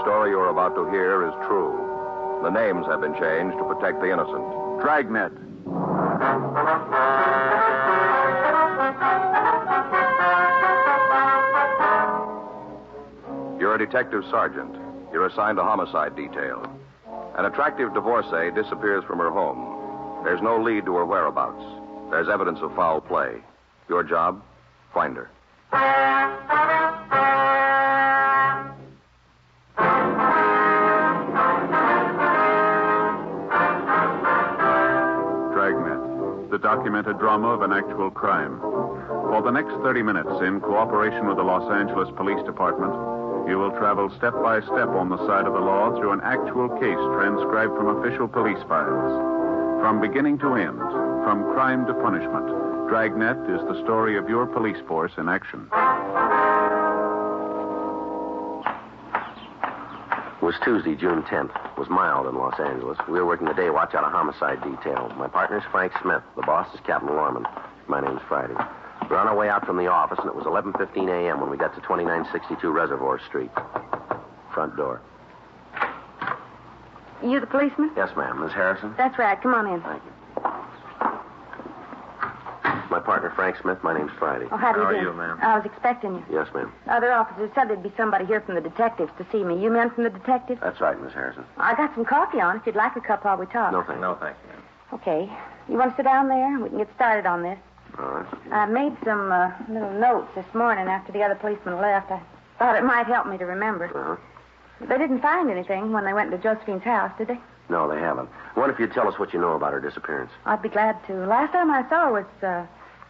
story you're about to hear is true. The names have been changed to protect the innocent. Dragnet. You're a detective sergeant. You're assigned to homicide detail. An attractive divorcee disappears from her home. There's no lead to her whereabouts. There's evidence of foul play. Your job? Find her. Dragnet, the documented drama of an actual crime. For the next 30 minutes, in cooperation with the Los Angeles Police Department, you will travel step by step on the side of the law through an actual case transcribed from official police files. From beginning to end, from crime to punishment, Dragnet is the story of your police force in action. It was Tuesday, June 10th. It was mild in Los Angeles. We were working the day watch out of homicide detail. My partner's Frank Smith. The boss is Captain Lorman. My name's Friday. We were on our way out from the office, and it was 11:15 a.m. when we got to 2962 Reservoir Street. Front door. You the policeman? Yes, ma'am. Miss Harrison? That's right. Come on in. Thank you. My partner, Frank Smith. My name's Friday. Oh, how do you do? How are you, ma'am? I was expecting you. Yes, ma'am. Other officers said there'd be somebody here from the detectives to see me. You men from the detectives? That's right, Miss Harrison. I got some coffee on if you'd like a cup while we talk. No, thank you. No, thank you, ma'am. Okay. You want to sit down there? We can get started on this. All right. I made some little notes this morning after the other policeman left. I thought it might help me to remember. Uh-huh. They didn't find anything when they went to Josephine's house, did they? No, they haven't. I wonder if you'd tell us what you know about her disappearance. I'd be glad to. Last time I saw her was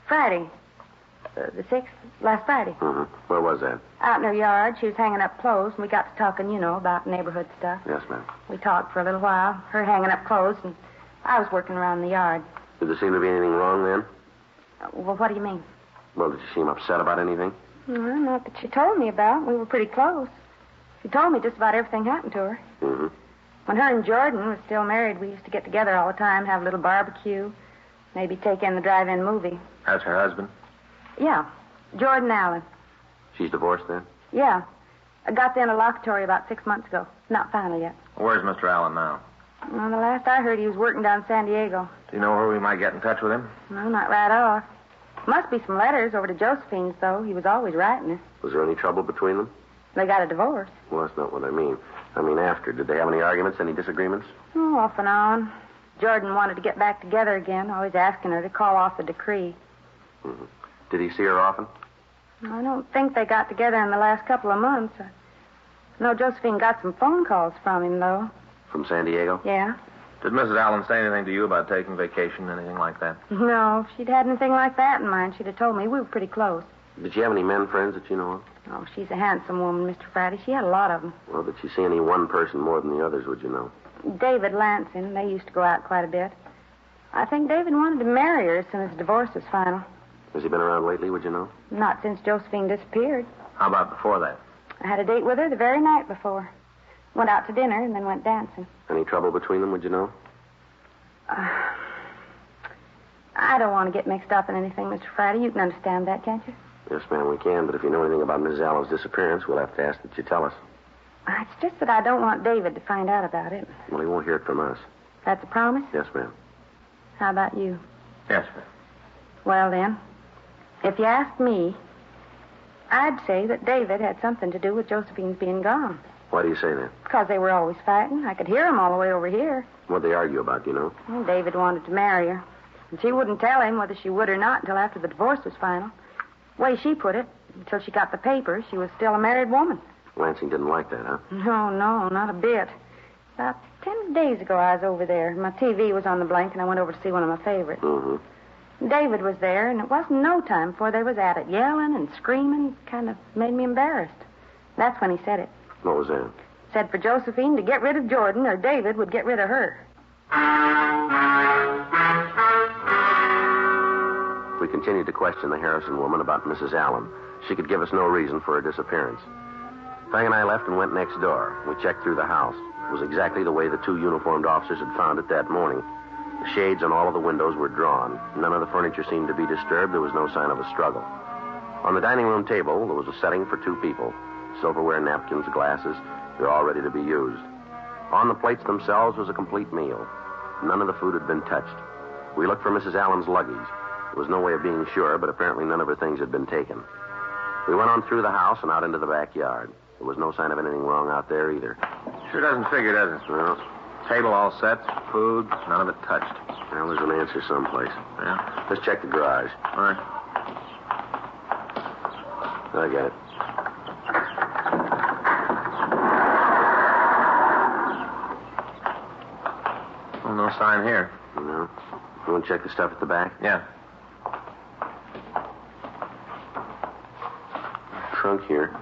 Friday. The 6th, last Friday. Mm-hmm. Where was that? Out in her yard. She was hanging up clothes, and we got to talking, about neighborhood stuff. Yes, ma'am. We talked for a little while, her hanging up clothes, and I was working around the yard. Did there seem to be anything wrong then? Well, what do you mean? Well, did she seem upset about anything? Well, not that she told me about. We were pretty close. She told me just about everything happened to her. Mm-hmm. When her and Jordan was still married, we used to get together all the time, have a little barbecue, maybe take in the drive-in movie. That's her husband? Yeah, Jordan Allen. She's divorced then? Yeah. I got the interlocutory about 6 months ago. Not final yet. Where's Mr. Allen now? Well, the last I heard, he was working down San Diego. Do you know where we might get in touch with him? No, not right off. Must be some letters over to Josephine's, though. He was always writing her. Was there any trouble between them? They got a divorce. Well, that's not what I mean. I mean after. Did they have any arguments, any disagreements? Oh, off and on. Jordan wanted to get back together again, always asking her to call off the decree. Mm-hmm. Did he see her often? I don't think they got together in the last couple of months. I know Josephine got some phone calls from him, though. From San Diego? Yeah. Did Mrs. Allen say anything to you about taking vacation, anything like that? No, if she'd had anything like that in mind, she'd have told me. We were pretty close. Did she have any men friends that you know of? Oh, she's a handsome woman, Mr. Friday. She had a lot of them. Well, did she see any one person more than the others, would you know? David Lansing. They used to go out quite a bit. I think David wanted to marry her as soon as the divorce was final. Has he been around lately, would you know? Not since Josephine disappeared. How about before that? I had a date with her the very night before. Went out to dinner and then went dancing. Any trouble between them, would you know? I don't want to get mixed up in anything, Mr. Friday. You can understand that, can't you? Yes, ma'am, we can, but if you know anything about Mrs. Allen's disappearance, we'll have to ask that you tell us. It's just that I don't want David to find out about it. Well, he won't hear it from us. That's a promise? Yes, ma'am. How about you? Yes, ma'am. Well, then, if you ask me, I'd say that David had something to do with Josephine's being gone. Why do you say that? Because they were always fighting. I could hear them all the way over here. What'd they argue about, do you know? Well, David wanted to marry her. And she wouldn't tell him whether she would or not until after the divorce was final. The way she put it, until she got the papers, she was still a married woman. Lansing didn't like that, huh? No, not a bit. About 10 days ago, I was over there. My TV was on the blink, and I went over to see one of my favorites. Mm-hmm. David was there, and it wasn't no time before they was at it, yelling and screaming. Kind of made me embarrassed. That's when he said it. What was that? Said for Josephine to get rid of Jordan, or David would get rid of her. We continued to question the Harrison woman about Mrs. Allen. She could give us no reason for her disappearance. Frank and I left and went next door. We checked through the house. It was exactly the way the two uniformed officers had found it that morning. The shades on all of the windows were drawn. None of the furniture seemed to be disturbed. There was no sign of a struggle. On the dining room table, there was a setting for two people. Silverware, napkins, glasses, They're all ready to be used. On the plates themselves was a complete meal. None of the food had been touched. We looked for Mrs. Allen's luggage. There was no way of being sure, but apparently none of her things had been taken. We went on through the house and out into the backyard. There was no sign of anything wrong out there either. Sure doesn't figure, does it? Well, Table all set, food, none of it touched. well, there's an answer someplace. Yeah? Let's check the garage. All right. I got it. Well, no sign here. No. You want to check the stuff at the back? Yeah. Trunk here.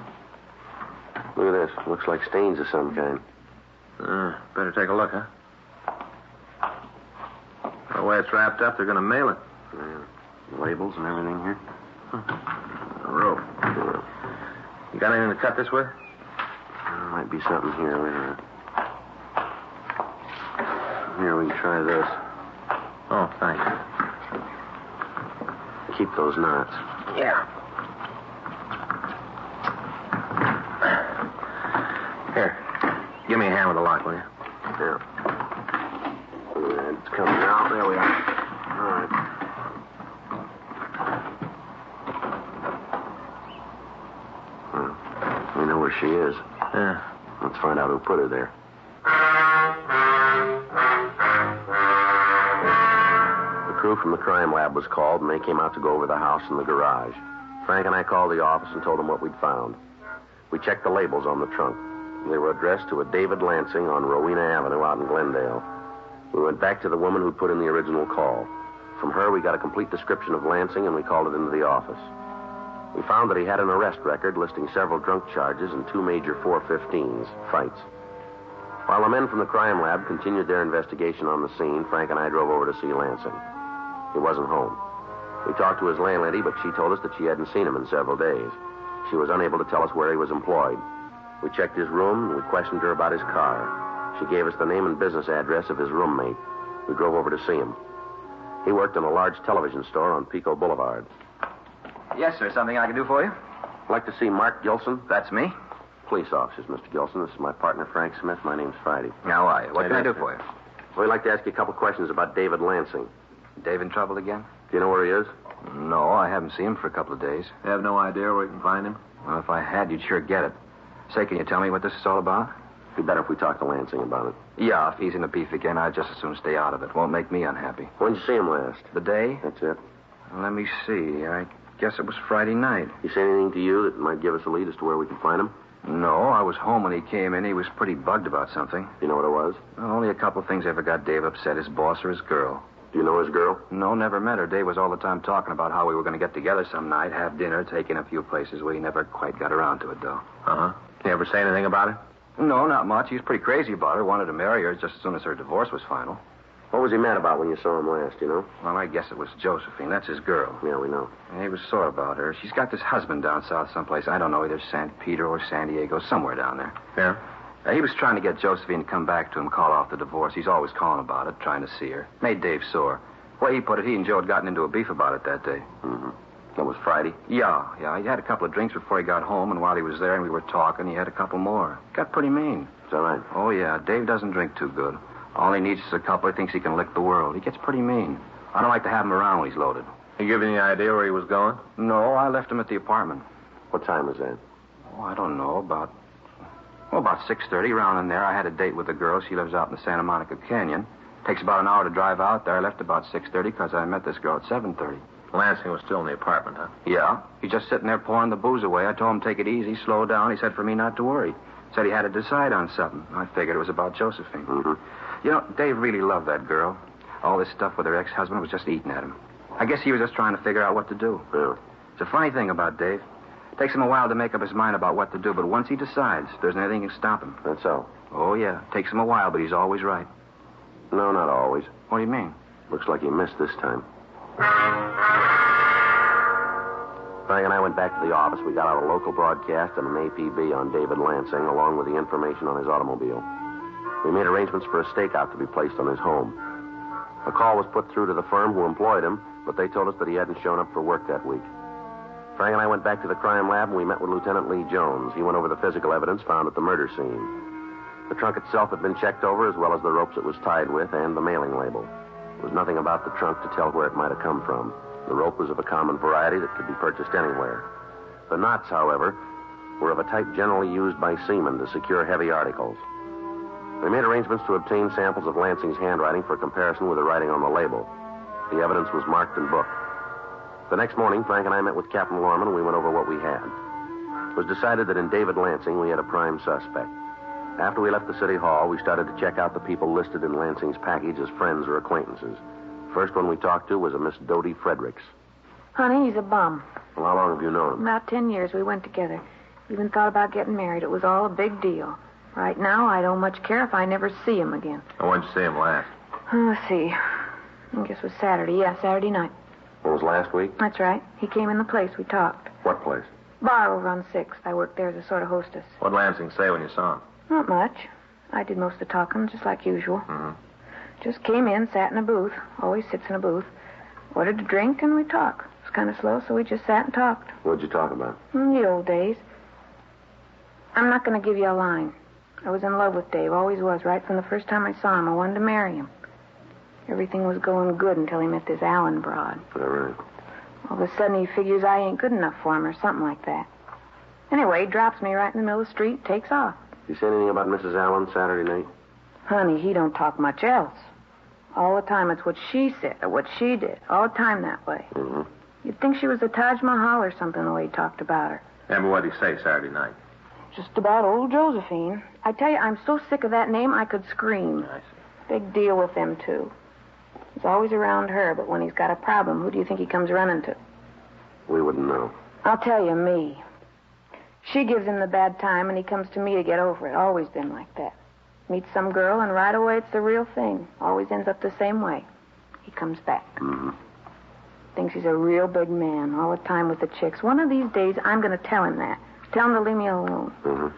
Look at this. Looks like stains of some kind. Better take a look, huh? The way it's wrapped up, they're going to mail it. Yeah. Labels and everything here. A rope. You got anything to cut this with? Might be something here. Wait a minute. Here, we can try this. Oh, thanks. Keep those knots. Yeah. Here. Give me a hand with the lock, will you? Yeah. Look at that. It's coming out. There we are. All right. We know where she is. Yeah. Let's find out who put her there. The crew from the crime lab was called, and they came out to go over the house and the garage. Frank and I called the office and told them what we'd found. We checked the labels on the trunk. They were addressed to a David Lansing on Rowena Avenue out in Glendale. We went back to the woman who put in the original call. From her, we got a complete description of Lansing, and we called it into the office. We found that he had an arrest record listing several drunk charges and 2 major 415s, fights. While the men from the crime lab continued their investigation on the scene, Frank and I drove over to see Lansing. He wasn't home. We talked to his landlady, but she told us that she hadn't seen him in several days. She was unable to tell us where he was employed. We checked his room, and we questioned her about his car. She gave us the name and business address of his roommate. We drove over to see him. He worked in a large television store on Pico Boulevard. Yes, sir. Something I can do for you? I'd like to see Mark Gilson. That's me. Police officers, Mr. Gilson. This is my partner, Frank Smith. My name's Friday. How are you? What can I do for you? We'd like to ask you a couple questions about David Lansing. Dave in trouble again? Do you know where he is? No, I haven't seen him for a couple of days. You have no idea where you can find him? Well, if I had, you'd sure get it. Say, can you tell me what this is all about? It'd be better if we talked to Lansing about it. Yeah, if he's in a beef again, I'd just as soon stay out of it. Won't make me unhappy. When'd you see him last? The day? That's it. Well, let me see. I guess it was Friday night. He say anything to you that might give us a lead as to where we can find him? No, I was home when he came in. He was pretty bugged about something. Do you know what it was? Well, only a couple of things ever got Dave upset, his boss or his girl. Do you know his girl? No, never met her. Dave was all the time talking about how we were going to get together some night, have dinner, take in a few places where he never quite got around to it, though. Uh-huh. You ever say anything about it? No, not much. He was pretty crazy about her, wanted to marry her just as soon as her divorce was final. What was he mad about when you saw him last, you know? Well, I guess it was Josephine. That's his girl. Yeah, we know. And he was sore about her. She's got this husband down south someplace. I don't know, either St. Peter or San Diego, somewhere down there. Yeah? He was trying to get Josephine to come back to him, call off the divorce. He's always calling about it, trying to see her. Made Dave sore. The way he put it, he and Joe had gotten into a beef about it that day. Mm-hmm. That was Friday? Yeah. He had a couple of drinks before he got home, and while he was there and we were talking, he had a couple more. Got pretty mean. Is that right? Oh, yeah. Dave doesn't drink too good. All he needs is a couple. He thinks he can lick the world. He gets pretty mean. I don't like to have him around when he's loaded. You give any idea where he was going? No, I left him at the apartment. What time was that? Oh, I don't know. About 6:30, around in there. I had a date with a girl. She lives out in the Santa Monica Canyon. Takes about an hour to drive out there. I left about 6:30 because I met this girl at 7:30. Lansing was still in the apartment, huh? Yeah. He's just sitting there pouring the booze away. I told him take it easy, slow down. He said for me not to worry. Said he had to decide on something. I figured it was about Josephine. Mm-hmm. You know, Dave really loved that girl. All this stuff with her ex-husband was just eating at him. I guess he was just trying to figure out what to do. Yeah. It's a funny thing about Dave. Takes him a while to make up his mind about what to do, but once he decides, there's nothing that can stop him. That's so. Oh, yeah. Takes him a while, but he's always right. No, not always. What do you mean? Looks like he missed this time. Frank and I went back to the office. We got out a local broadcast and an APB on David Lansing, along with the information on his automobile. We made arrangements for a stakeout to be placed on his home. A call was put through to the firm who employed him, but they told us that he hadn't shown up for work that week. Frank and I went back to the crime lab, and we met with Lieutenant Lee Jones. He went over the physical evidence found at the murder scene. The trunk itself had been checked over, as well as the ropes it was tied with and the mailing label. There was nothing about the trunk to tell where it might have come from. The rope was of a common variety that could be purchased anywhere. The knots, however, were of a type generally used by seamen to secure heavy articles. We made arrangements to obtain samples of Lansing's handwriting for comparison with the writing on the label. The evidence was marked and booked. The next morning, Frank and I met with Captain Lorman, and we went over what we had. It was decided that in David Lansing, we had a prime suspect. After we left the city hall, we started to check out the people listed in Lansing's package as friends or acquaintances. First one we talked to was a Miss Dodie Fredericks. Honey, he's a bum. Well, how long have you known him? About 10 years we went together. Even thought about getting married. It was all a big deal. Right now, I don't much care if I never see him again. When'd you see him last? Let's see. I guess it was Saturday. Yeah, Saturday night. It was last week? That's right. He came in the place. We talked. What place? Bar over on 6th. I worked there as a sort of hostess. What'd Lansing say when you saw him? Not much. I did most of the talking, just like usual. Mm-hmm. Just came in, sat in a booth. Always sits in a booth. Ordered a drink, and we talked. It was kind of slow, so we just sat and talked. What'd you talk about? The old days. I'm not going to give you a line. I was in love with Dave. Always was. Right from the first time I saw him, I wanted to marry him. Everything was going good until he met this Allen broad. All right. All of a sudden, he figures I ain't good enough for him or something like that. Anyway, he drops me right in the middle of the street, takes off. You say anything about Mrs. Allen Saturday night? Honey, he don't talk much else. All the time it's what she said or what she did. All the time that way. Mm-hmm. You'd think she was the Taj Mahal or something the way he talked about her. Yeah, but what'd he say Saturday night? Just about old Josephine. I tell you, I'm so sick of that name I could scream. I see. Big deal with them, too. He's always around her, but when he's got a problem, who do you think he comes running to? We wouldn't know. I'll tell you, me. She gives him the bad time, and he comes to me to get over it. Always been like that. Meets some girl, and right away it's the real thing. Always ends up the same way. He comes back. Mm-hmm. Thinks he's a real big man all the time with the chicks. One of these days, I'm going to tell him that. Tell him to leave me alone. Mm-hmm.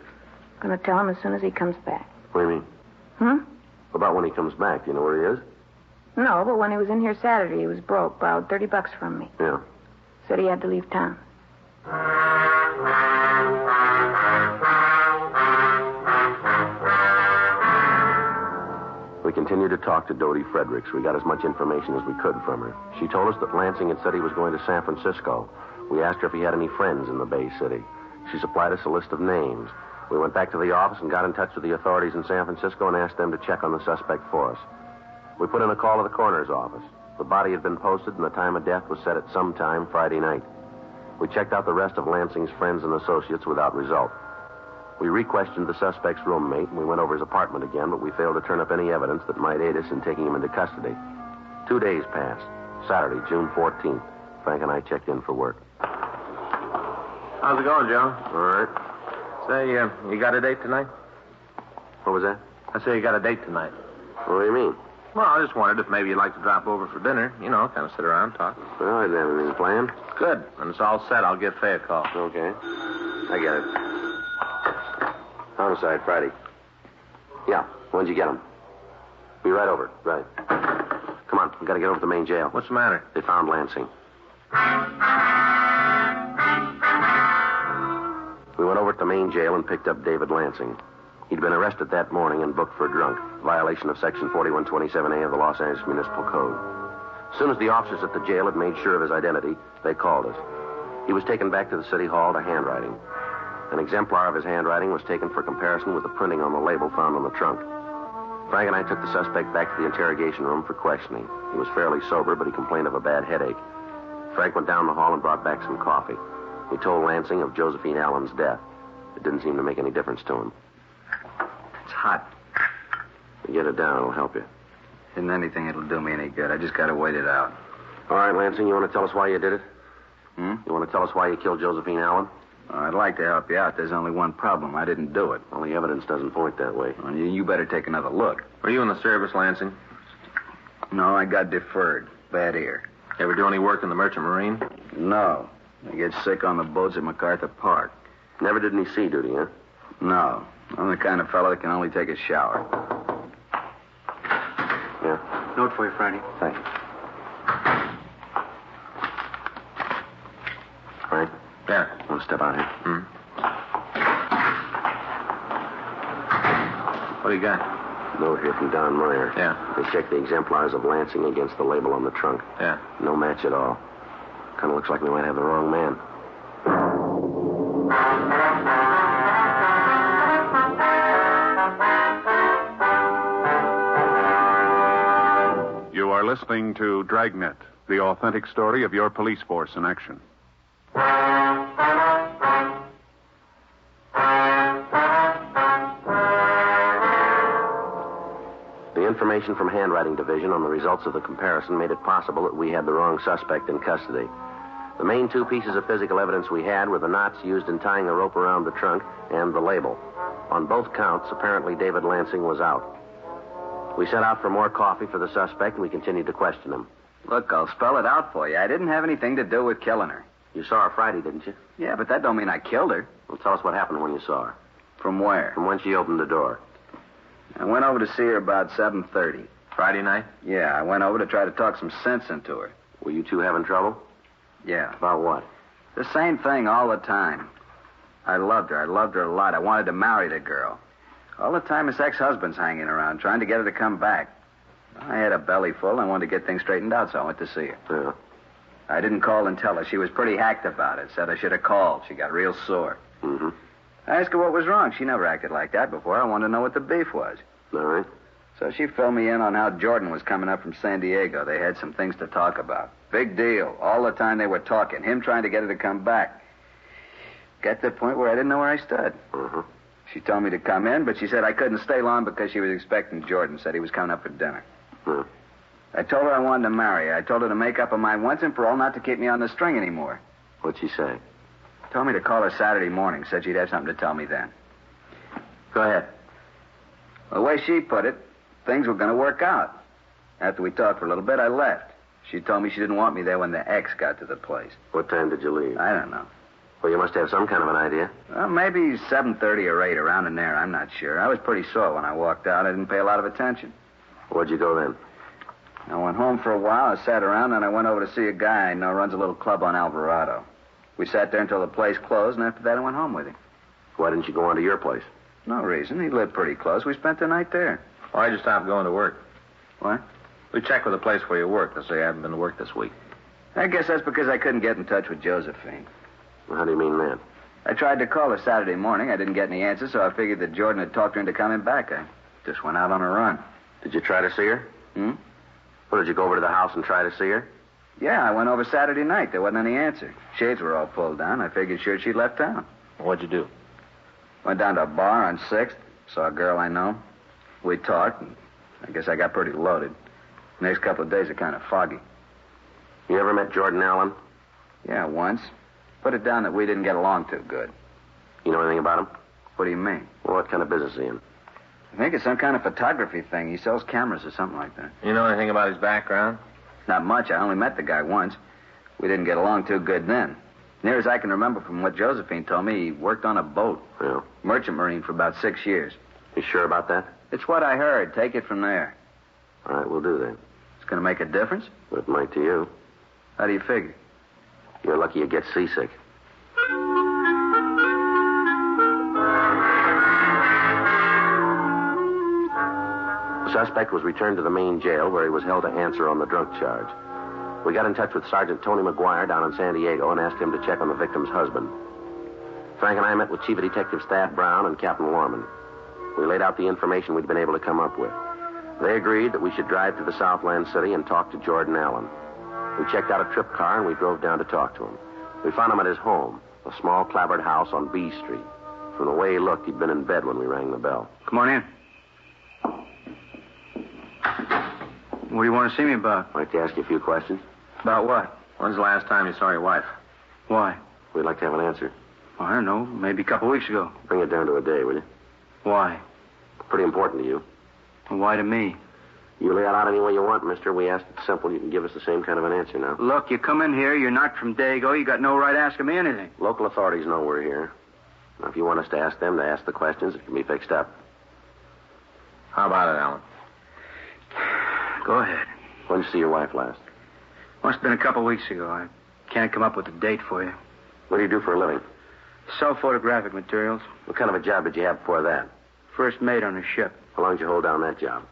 Going to tell him as soon as he comes back. What do you mean? Hmm? About when he comes back. Do you know where he is? No, but when he was in here Saturday, he was broke. Borrowed $30 from me. Yeah. Said he had to leave town. We continued to talk to Dodie Fredericks. We got as much information as we could from her. She told us that Lansing had said he was going to San Francisco. We asked her if he had any friends in the Bay City. She supplied us a list of names. We went back to the office and got in touch with the authorities in San Francisco and asked them to check on the suspect for us. We put in a call to the coroner's office. The body had been posted and the time of death was set at some time Friday night. We checked out the rest of Lansing's friends and associates without result. We re-questioned the suspect's roommate, and we went over his apartment again, but we failed to turn up any evidence that might aid us in taking him into custody. 2 days passed. Saturday, June 14th. Frank and I checked in for work. How's it going, Joe? All right. Say, you got a date tonight? What was that? I say you got a date tonight. What do you mean? Well, I just wondered if maybe you'd like to drop over for dinner. You know, kind of sit around, talk. Well, I didn't have anything planned. Good. When it's all set, I'll give Faye a call. Okay. I get it. Homicide, Friday. Yeah. When'd you get him? Be right over. Right. Come on. We got to get over to the main jail. What's the matter? They found Lansing. We went over to the main jail and picked up David Lansing. He'd been arrested that morning and booked for drunk, violation of Section 4127A of the Los Angeles Municipal Code. As soon as the officers at the jail had made sure of his identity, they called us. He was taken back to the city hall to handwriting. An exemplar of his handwriting was taken for comparison with the printing on the label found on the trunk. Frank and I took the suspect back to the interrogation room for questioning. He was fairly sober, but he complained of a bad headache. Frank went down the hall and brought back some coffee. He told Lansing of Josephine Allen's death. It didn't seem to make any difference to him. It's hot. You get it down, it'll help you. Isn't anything that'll do me any good. I just got to wait it out. All right, Lansing, you want to tell us why you did it? Hmm? You want to tell us why you killed Josephine Allen? I'd like to help you out. There's only one problem. I didn't do it. Well, the evidence doesn't point that way. Well, you better take another look. Were you in the service, Lansing? No, I got deferred. Bad ear. Ever do any work in the Merchant Marine? No. I get sick on the boats at MacArthur Park. Never did any sea duty, huh? No. I'm the kind of fellow that can only take a shower. Yeah. Note for you, Friday. Thanks. Frank? Yeah. Want to step out here? What do you got? Note here from Don Meyer. Yeah. They checked the exemplars of Lansing against the label on the trunk. Yeah. No match at all. Kind of looks like we might have the wrong man. You are listening to Dragnet, the authentic story of your police force in action. The information from Handwriting Division on the results of the comparison made it possible that we had the wrong suspect in custody. The main two pieces of physical evidence we had were the knots used in tying the rope around the trunk and the label. On both counts, apparently David Lansing was out. We set out for more coffee for the suspect, and we continued to question him. Look, I'll spell it out for you. I didn't have anything to do with killing her. You saw her Friday, didn't you? Yeah, but that don't mean I killed her. Well, tell us what happened when you saw her. From where? From when she opened the door. I went over to see her about 7:30. Friday night? Yeah, I went over to try to talk some sense into her. Were you two having trouble? Yeah. About what? The same thing all the time. I loved her. I loved her a lot. I wanted to marry the girl. All the time, his ex-husband's hanging around, trying to get her to come back. I had a belly full. I wanted to get things straightened out, so I went to see her. Yeah. I didn't call and tell her. She was pretty hacked about it. Said I should have called. She got real sore. Mm-hmm. I asked her what was wrong. She never acted like that before. I wanted to know what the beef was. All right. So she filled me in on how Jordan was coming up from San Diego. They had some things to talk about. Big deal. All the time they were talking. Him trying to get her to come back. Got to the point where I didn't know where I stood. Mm-hmm. She told me to come in, but she said I couldn't stay long because she was expecting Jordan. Said he was coming up for dinner. Hmm. I told her I wanted to marry her. I told her to make up her mind once and for all not to keep me on the string anymore. What'd she say? Told me to call her Saturday morning. Said she'd have something to tell me then. Go ahead. The way she put it, things were going to work out. After we talked for a little bit, I left. She told me she didn't want me there when the ex got to the place. What time did you leave? I don't know. Well, you must have some kind of an idea. Well, maybe 7:30 or 8, around in there. I'm not sure. I was pretty sore when I walked out. I didn't pay a lot of attention. Where'd you go then? I went home for a while. I sat around, and I went over to see a guy I know runs a little club on Alvarado. We sat there until the place closed, and after that I went home with him. Why didn't you go on to your place? No reason. He lived pretty close. We spent the night there. Why'd you stop going to work? What? We checked with the place where you work. They say you haven't been to work this week. I guess that's because I couldn't get in touch with Josephine. Well, how do you mean that? I tried to call her Saturday morning. I didn't get any answer, so I figured that Jordan had talked her into coming back. I just went out on a run. Did you try to see her? Hmm? Well, did you go over to the house and try to see her? Yeah, I went over Saturday night. There wasn't any answer. Shades were all pulled down. I figured sure she'd left town. What'd you do? Went down to a bar on 6th. Saw a girl I know. We talked, and I guess I got pretty loaded. Next couple of days are kind of foggy. You ever met Jordan Allen? Yeah, once. Put it down that we didn't get along too good. You know anything about him? What do you mean? Well, what kind of business is he in? I think it's some kind of photography thing. He sells cameras or something like that. You know anything about his background? Not much. I only met the guy once. We didn't get along too good then. Near as I can remember from what Josephine told me, he worked on a boat. Yeah. Merchant marine for about 6 years. You sure about that? It's what I heard. Take it from there. All right, we'll do that. It's going to make a difference? But it might to you. How do you figure? You're lucky you get seasick. The suspect was returned to the main jail where he was held to answer on the drunk charge. We got in touch with Sergeant Tony McGuire down in San Diego and asked him to check on the victim's husband. Frank and I met with Chief of Detectives Thad Brown and Captain Warman. We laid out the information we'd been able to come up with. They agreed that we should drive to the Southland City and talk to Jordan Allen. We checked out a trip car and we drove down to talk to him. We found him at his home, a small clapboard house on B Street. From the way he looked, he'd been in bed when we rang the bell. Come on in. What do you want to see me about? I'd like to ask you a few questions. About what? When's the last time you saw your wife? Why? We'd like to have an answer. Well, I don't know. Maybe a couple weeks ago. Bring it down to a day, will you? Why? Pretty important to you. Well, why to me? You lay it out any way you want, mister. We asked it simple. You can give us the same kind of an answer now. Look, you come in here. You're not from Dago. You got no right asking me anything. Local authorities know we're here. Now, if you want us to ask them to ask the questions, it can be fixed up. How about it, Alan? Go ahead. When did you see your wife last? Must have been a couple weeks ago. I can't come up with a date for you. What do you do for a living? Sell photographic materials. What kind of a job did you have before that? First mate on a ship. How long did you hold down that job?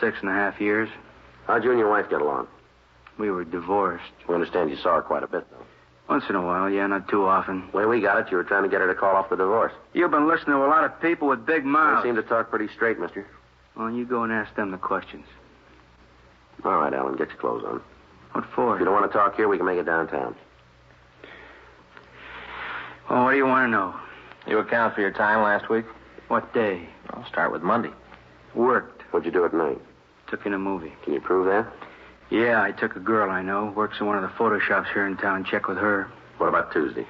6.5 years. How'd you and your wife get along? We were divorced. We understand you saw her quite a bit, though. Once in a while, yeah, not too often. The way we got it, you were trying to get her to call off the divorce. You've been listening to a lot of people with big mouths. They seem to talk pretty straight, mister. Well, you go and ask them the questions. All right, Alan, get your clothes on. What for? If you don't want to talk here, we can make it downtown. Well, what do you want to know? You account for your time last week? What day? I'll start with Monday. Worked. What'd you do at night? Took in a movie. Can you prove that? Yeah, I took a girl I know. Works in one of the photo shops here in town. Check with her. What about Tuesday?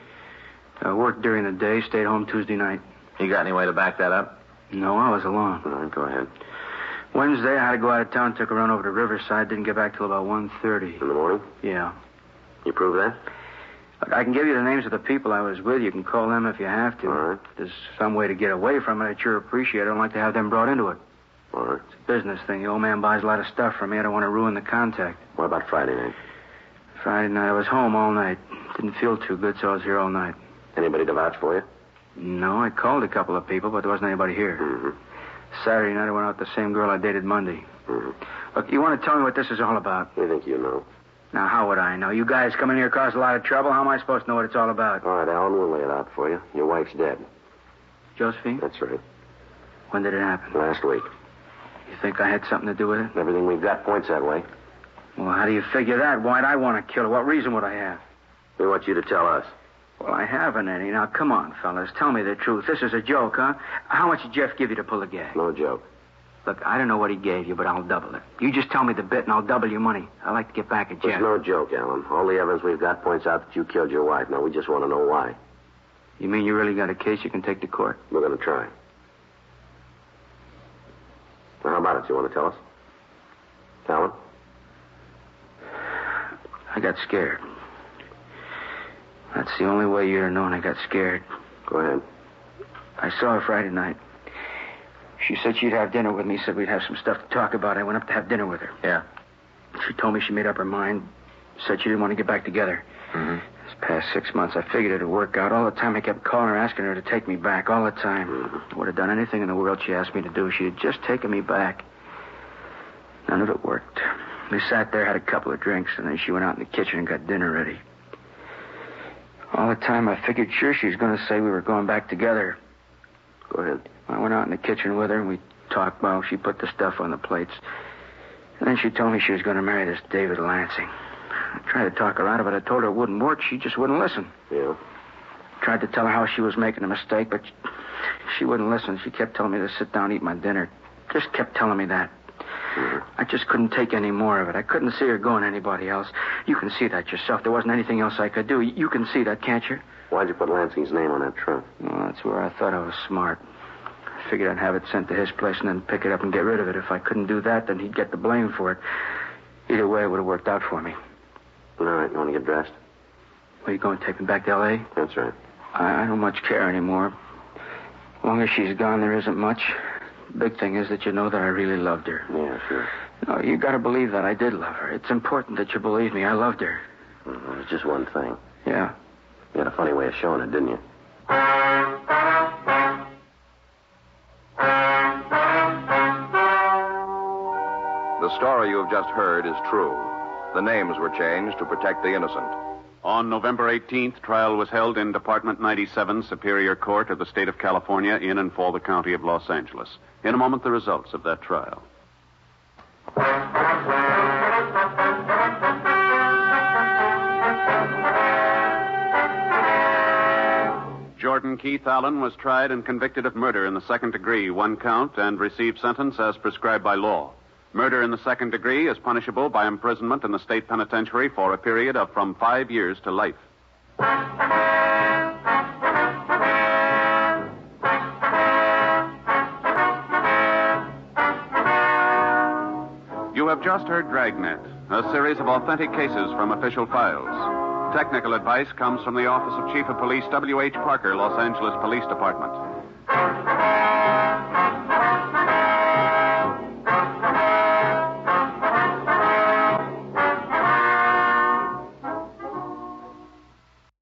Worked during the day. Stayed home Tuesday night. You got any way to back that up? No, I was alone. All right, go ahead. Wednesday, I had to go out of town. Took a run over to Riverside. Didn't get back till about 1:30. In the morning? Yeah. You prove that? Look, I can give you the names of the people I was with. You can call them if you have to. All right. If there's some way to get away from it, I'd sure appreciate it. I don't like to have them brought into it. All right. It's a business thing. The old man buys a lot of stuff from me. I don't want to ruin the contact. What about Friday night? Friday night, I was home all night. Didn't feel too good, so I was here all night. Anybody to vouch for you? No, I called a couple of people, but there wasn't anybody here. Mm-hmm. Saturday night, I went out with the same girl I dated Monday. Mm-hmm. Look, you want to tell me what this is all about? We think you know. Now, how would I know? You guys come in here cause a lot of trouble. How am I supposed to know what it's all about? All right, Alan, we'll lay it out for you. Your wife's dead. Josephine? That's right. When did it happen? Last week. You think I had something to do with it? Everything we've got points that way. Well, how do you figure that? Why'd I want to kill her? What reason would I have? We want you to tell us. Well, I haven't any. Now, come on, fellas. Tell me the truth. This is a joke, huh? How much did Jeff give you to pull the gag? No joke. Look, I don't know what he gave you, but I'll double it. You just tell me the bit, and I'll double your money. I like to get back at Jeff. It's no joke, Alan. All the evidence we've got points out that you killed your wife. Now, we just want to know why. You mean you really got a case you can take to court? We're going to try. Now, how about it? You want to tell us? Alan? I got scared. That's the only way you'd have known I got scared. Go ahead. I saw her Friday night. She said she'd have dinner with me, said we'd have some stuff to talk about. I went up to have dinner with her. Yeah. She told me she made up her mind, said she didn't want to get back together. Mm-hmm. This past 6 months, I figured it'd work out. All the time I kept calling her, asking her to take me back, all the time. I would have done anything in the world she asked me to do. She had just taken me back. None of it worked. We sat there, had a couple of drinks, and then she went out in the kitchen and got dinner ready. All the time, I figured sure she was going to say we were going back together. Go ahead. I went out in the kitchen with her, and we talked while she put the stuff on the plates. And then she told me she was going to marry this David Lansing. I tried to talk her out of it. I told her it wouldn't work. She just wouldn't listen. Yeah? Tried to tell her how she was making a mistake, but she wouldn't listen. She kept telling me to sit down and eat my dinner. Just kept telling me that. Mm-hmm. I just couldn't take any more of it. I couldn't see her going anybody else. You can see that yourself. There wasn't anything else I could do. You can see that, can't you? Why'd you put Lansing's name on that trunk? Well, that's where I thought I was smart. I figured I'd have it sent to his place and then pick it up and get rid of it. If I couldn't do that, then he'd get the blame for it. Either way, it would have worked out for me. All right, you want to get dressed? Where you going, take me back to L.A.? That's right. I don't much care anymore. As long as she's gone, there isn't much. Big thing is that you know that I really loved her. Yeah, sure. No, you got to believe that I did love her. It's important that you believe me. I loved her. It was just one thing. Yeah. You had a funny way of showing it, didn't you? The story you have just heard is true. The names were changed to protect the innocent. On November 18th, trial was held in Department 97, Superior Court of the State of California, in and for the County of Los Angeles. In a moment, the results of that trial. Jordan Keith Allen was tried and convicted of murder in the second degree, one count, and received sentence as prescribed by law. Murder in the second degree is punishable by imprisonment in the state penitentiary for a period of from 5 years to life. You have just heard Dragnet, a series of authentic cases from official files. Technical advice comes from the Office of Chief of Police W.H. Parker, Los Angeles Police Department.